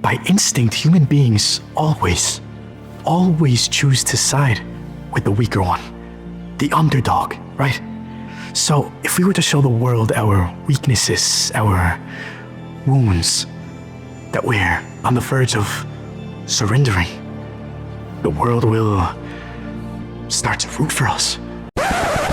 By instinct, human beings always choose to side with the weaker one, the underdog, right? So if we were to show the world our weaknesses, our wounds, that we're on the verge of surrendering, the world will start to root for us.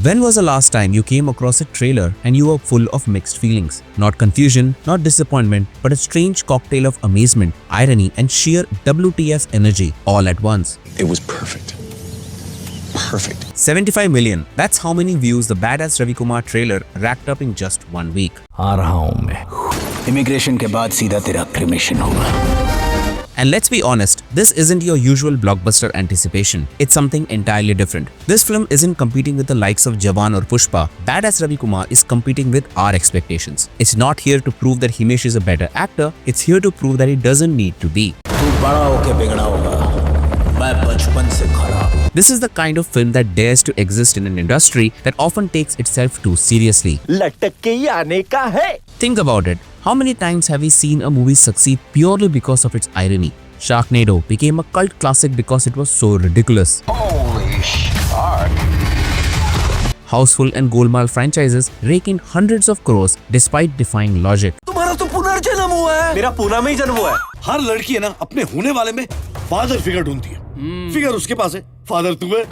When was the last time you came across a trailer and you were full of mixed feelings? Not confusion, not disappointment, but a strange cocktail of amazement, irony, and sheer WTF energy all at once. It was perfect. Perfect. 75 million. That's how many views the Badass Ravi Kumar trailer racked up in just 1 week. आ रहा हूँ मैं। Immigration के बाद सीधा तेरा cremation होगा। And let's be honest, this isn't your usual blockbuster anticipation. It's something entirely different. This film isn't competing with the likes of Jawan or Pushpa. Badass Ravi Kumar is competing with our expectations. It's not here to prove that Himesh is a better actor. It's here to prove that he doesn't need to be. तू बड़ा होके बिगड़ा होगा। मैं बचपन से खराब। This is the kind of film that dares to exist in an industry that often takes itself too seriously. लटक के ही आने का है। Think about it. How many times have we seen a movie succeed purely because of its irony? Sharknado became a cult classic because it was so ridiculous. Holy shark. Houseful and Golmaal franchises rake in hundreds of crores despite defying logic. तुम्हारा तो पुनर्जन्म हुआ है। मेरा पूना में ही जन्म हुआ है। हर लड़की है ना अपने होने वाले में फादर फिगर ढूंढती है। फिगर उसके पास है, फादर तू है।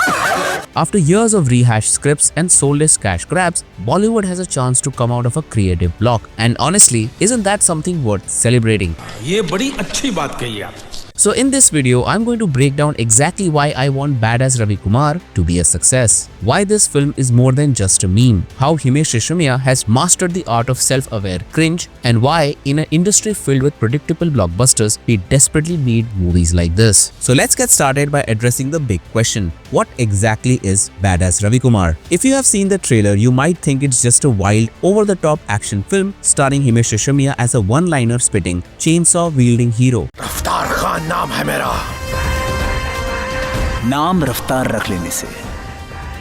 After years of rehashed scripts and soulless cash grabs, Bollywood has a chance to come out of a creative block. And honestly, isn't that something worth celebrating? ये बड़ी अच्छी बात कही आप। So in this video, I'm going to break down exactly why I want Badass Ravi Kumar to be a success. Why this film is more than just a meme. How Himesh Reshammiya has mastered the art of self-aware cringe. And why, in an industry filled with predictable blockbusters, we desperately need movies like this. So let's get started by addressing the big question. What exactly is Badass Ravi Kumar? If you have seen the trailer, you might think it's just a wild, over-the-top action film starring Himesh Reshammiya as a one-liner spitting, chainsaw-wielding hero. रफ्तार खान नाम है मेरा। नाम रफ्तार रख लेने से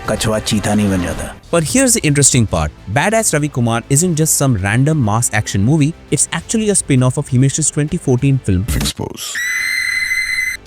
कछुआ चीता नहीं बन जाता। But here's the interesting part. Badass Ravi Kumar isn't just some random mass action movie. It's actually a spin-off of Himesh's 2014 film Expose.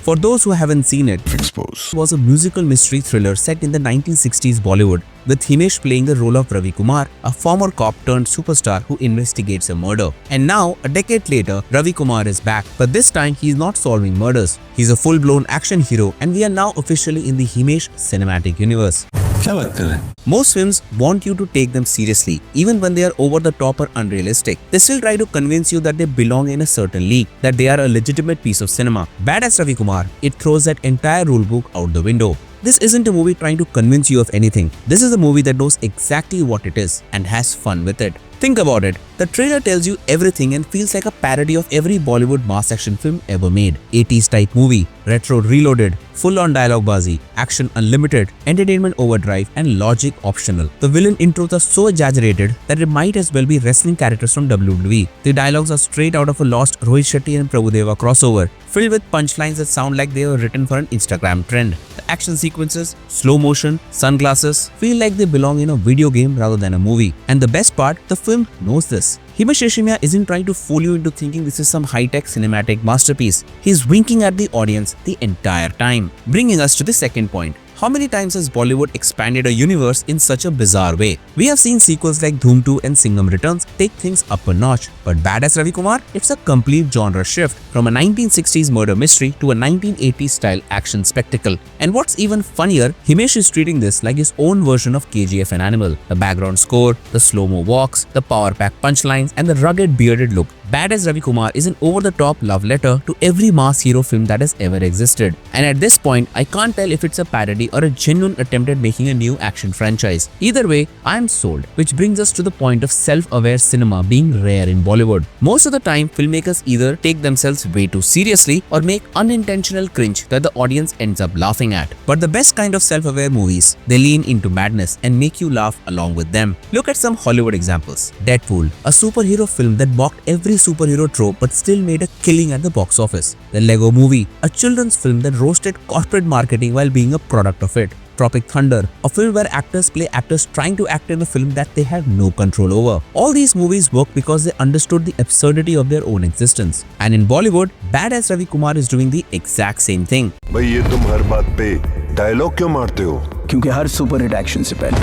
For those who haven't seen it, Expose. was a musical mystery thriller set in the 1960s Bollywood, with Himesh playing the role of Ravi Kumar, a former cop turned superstar who investigates a murder. And now, a decade later, Ravi Kumar is back, but this time he's not solving murders. He's a full-blown action hero, and we are now officially in the Himesh cinematic universe. क्या बात कर रहे हैं? Most films want you to take them seriously, even when they are over the top or unrealistic. They still try to convince you that they belong in a certain league, that they are a legitimate piece of cinema. Badass Ravi Kumar, it throws that entire rulebook out the window. This isn't a movie trying to convince you of anything. This is a movie that knows exactly what it is and has fun with it. Think about it. The trailer tells you everything and feels like a parody of every Bollywood mass action film ever made. 80s type movie, retro reloaded, full on dialogue bazi, action unlimited, entertainment overdrive, and logic optional. The villain intros are so exaggerated that it might as well be wrestling characters from WWE. The dialogues are straight out of a lost Rohit Shetty and Prabhudeva crossover, filled with punchlines that sound like they were written for an Instagram trend. The action sequences, slow motion, sunglasses, feel like they belong in a video game rather than a movie. And the best part, the film knows this. Himesh Reshammiya isn't trying to fool you into thinking this is some high-tech cinematic masterpiece. He's winking at the audience the entire time. Bringing us to the second point. How many times has Bollywood expanded a universe in such a bizarre way? We have seen sequels like Dhoom 2 and Singham Returns take things up a notch, but Badass Ravi Kumar, it's a complete genre shift from a 1960s murder mystery to a 1980s style action spectacle. And what's even funnier, Himesh is treating this like his own version of KGF and Animal. The background score, the slow-mo walks, the power-packed punchlines, and the rugged bearded look. Badass Ravi Kumar is an over-the-top love letter to every mass hero film that has ever existed. And at this point, I can't tell if it's a parody or a genuine attempt at making a new action franchise. Either way, I'm sold. Which brings us to the point of self-aware cinema being rare in Bollywood. Most of the time, filmmakers either take themselves way too seriously or make unintentional cringe that the audience ends up laughing at. But the best kind of self-aware movies, they lean into madness and make you laugh along with them. Look at some Hollywood examples. Deadpool, a superhero film that mocked every superhero trope but still made a killing at the box office. The Lego Movie, a children's film that roasted corporate marketing while being a product of it. Tropic Thunder, a film where actors play actors trying to act in a film that they have no control over. All these movies work because they understood the absurdity of their own existence. And in Bollywood, Badass Ravi Kumar is doing the exact same thing. भाई ये तुम हर बात पे dialogue क्यों मारते हो? क्योंकि हर super hit action से पहले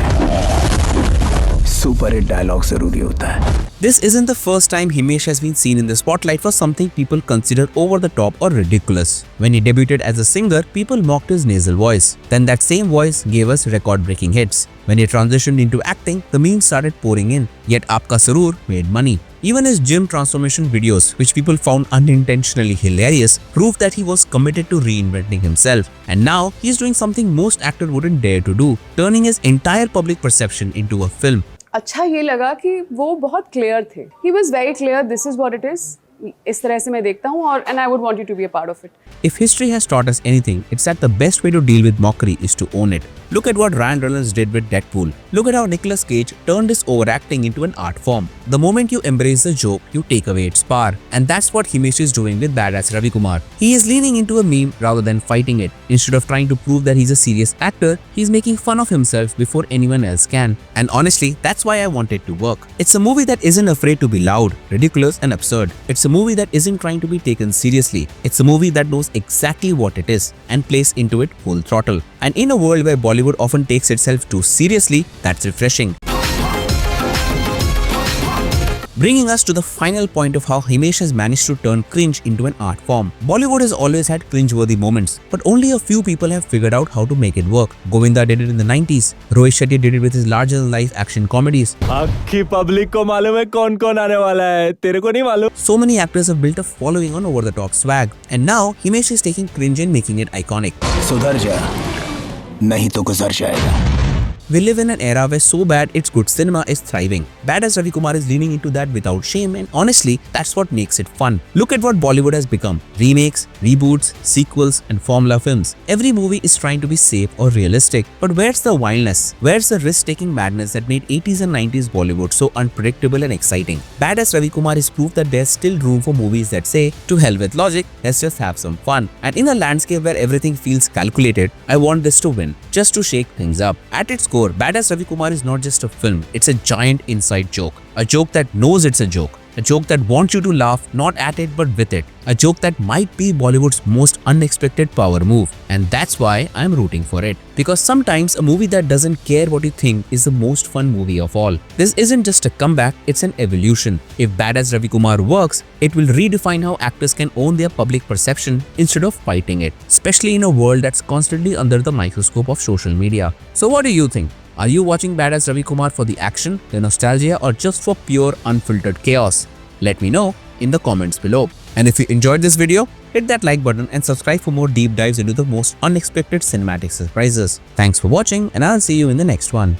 सुपर हिट डायलॉग जरूरी होता है. This isn't the first time Himesh has been seen in the spotlight for something people consider over the top or ridiculous. When he debuted as a singer, people mocked his nasal voice. Then that same voice gave us record-breaking hits. When he transitioned into acting, the memes started pouring in. Yet Aapka Sarur made money. Even his gym transformation videos, which people found unintentionally hilarious, proved that he was committed to reinventing himself. And now, he's doing something most actors wouldn't dare to do, turning his entire public perception into a film. अच्छा ये लगा कि वो बहुत clear थे. He was very clear, this is what it is. इस तरह से मैं देखता हूँ और and I would want you to be a part of it. If history has taught us anything, it's that the best way to deal with mockery is to own it. Look at what Ryan Reynolds did with Deadpool. Look at how Nicolas Cage turned his overacting into an art form. The moment you embrace the joke, you take away its power. And that's what Himesh is doing with Badass Ravi Kumar. He is leaning into a meme rather than fighting it. Instead of trying to prove that he's a serious actor, he's making fun of himself before anyone else can. And honestly, that's why I want it to work. It's a movie that isn't afraid to be loud, ridiculous and absurd. It's a movie that isn't trying to be taken seriously. It's a movie that knows exactly what it is and plays into it full throttle. And in a world where Bollywood often takes itself too seriously, that's refreshing. Bringing us to the final point of how Himesh has managed to turn cringe into an art form. Bollywood has always had cringe-worthy moments, but only a few people have figured out how to make it work. Govinda did it in the 90s. Rohit Shetty did it with his larger-than-life action comedies. आखी public को मालूम है कौन कौन आने वाला है, तेरे को नहीं मालूम. So many actors have built a following on over-the-top swag, and now Himesh is taking cringe and making it iconic. सुधर जा, नहीं तो गुजर जाएगा. We live in an era where so bad it's good cinema is thriving. Badass Ravi Kumar is leaning into that without shame, and honestly, that's what makes it fun. Look at what Bollywood has become. Remakes, reboots, sequels and formula films. Every movie is trying to be safe or realistic. But where's the wildness? Where's the risk-taking madness that made 80s and 90s Bollywood so unpredictable and exciting? Badass Ravi Kumar is proof that there's still room for movies that say, to hell with logic, let's just have some fun. And in a landscape where everything feels calculated, I want this to win, just to shake things up. At its core, Badass Ravi Kumar is not just a film, it's a giant inside joke. A joke that knows it's a joke. A joke that wants you to laugh, not at it but with it. A joke that might be Bollywood's most unexpected power move. And that's why I'm rooting for it. Because sometimes a movie that doesn't care what you think is the most fun movie of all. This isn't just a comeback, it's an evolution. If Badass Ravi Kumar works, it will redefine how actors can own their public perception instead of fighting it. Especially in a world that's constantly under the microscope of social media. So what do you think? Are you watching Badass Ravi Kumar for the action, the nostalgia, or just for pure unfiltered chaos? Let me know in the comments below. And if you enjoyed this video, hit that like button and subscribe for more deep dives into the most unexpected cinematic surprises. Thanks for watching, and I'll see you in the next one.